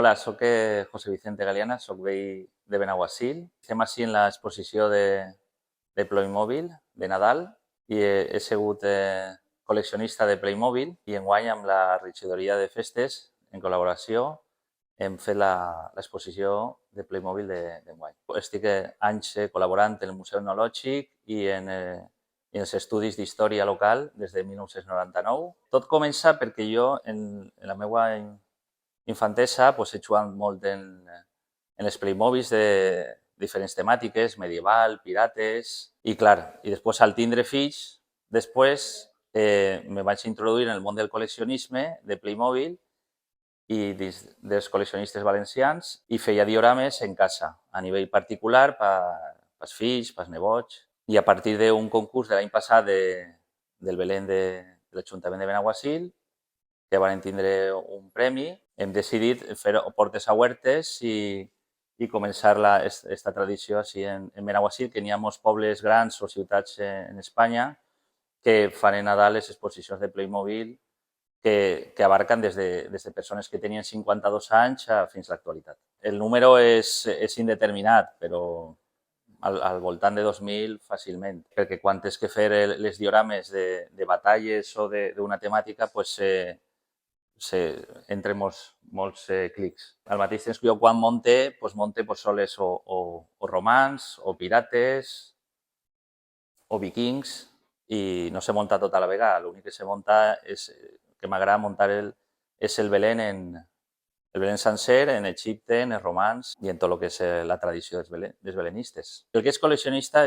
Hola, soc José Vicente Galeana, soc veí de Benaguasil. Estem així en l'exposició de Playmobil de Nadal i he sigut col·leccionista de Playmobil i enguany amb la regidoria de festes, en col·laboració, hem fet l'exposició de Playmobil d'enguany. Estic anys col·laborant en el Museu Etnològic i en els estudis d'història local des de 1999. Tot comença perquè jo, en la meva infantesa, he jugat molt en els Playmobils de diferents temàtiques, medieval, pirates, i clar, i després al tindre fills, després me vaig introduir en el món del col·leccionisme de Playmobil i dels col·leccionistes valencians i feia diorames en casa, a nivell particular, pels fills, pels nebots. I a partir d'un concurs de l'any passat del Belén de l'Ajuntament de Benaguasil, que van tindre un premi, hem decidit fer portes obertes i començar aquesta tradició així en Benaguasil, que n'hi ha molts pobles grans o ciutats en Espanya que fan en Nadal les exposicions de Playmobil que abarquen des de persones que tenien 52 anys fins a l'actualitat. El número és indeterminat, però al voltant de 2.000 fàcilment, perquè quan tens que fer les diorames de batalles o d'una temàtica, entre molts clics. Al mateix temps que jo quan monte soles o romans, o pirates, o vikings, i no se monta tot a la vegada. L'únic que se monta que m'agrada muntar és el Belén sencer, en Egipte, en els romans i en tot el que és la tradició dels belenistes. El que és col·leccionista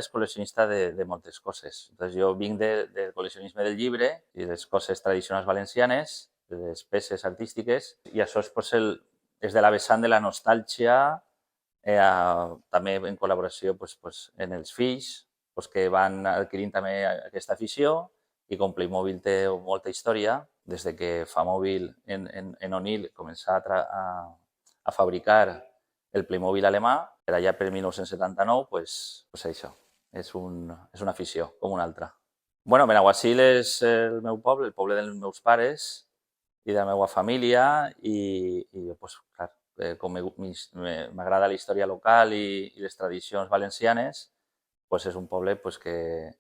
de moltes coses. Entonces, jo vinc del col·leccionisme del llibre i de les coses tradicionals valencianes, de les peces artístiques, i això és de la vessant de la nostàlgia, també en col·laboració en els fills, que van adquirint també aquesta afició, i com Playmobil té molta història, des de que Famòbil en O'Neill començà a fabricar el Playmobil alemà, per allà per 1979, això, és una afició com una altra. Bueno, Benaguasil és el meu poble, el poble dels meus pares i de la meva família, i clar, com m'agrada la història local i les tradicions valencianes, és un poble que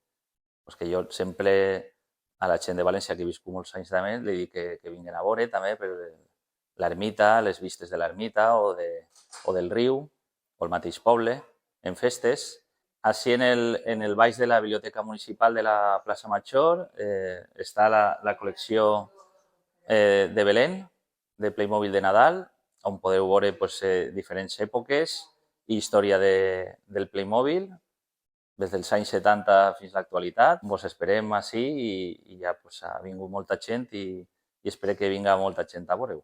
jo sempre a la gent de València, que he viscut molts anys també, li dic que vinguin a veure també per l'ermita, les vistes de l'ermita o del riu, o el mateix poble, en festes. Així en el baix de la Biblioteca Municipal de la plaça Major està la col·lecció de Belén, de Playmobil de Nadal, on podeu veure diferents èpoques i història del Playmobil, des dels anys 70 fins a l'actualitat. Vos esperem així i ja ha vingut molta gent i espero que vinga molta gent a veure-ho.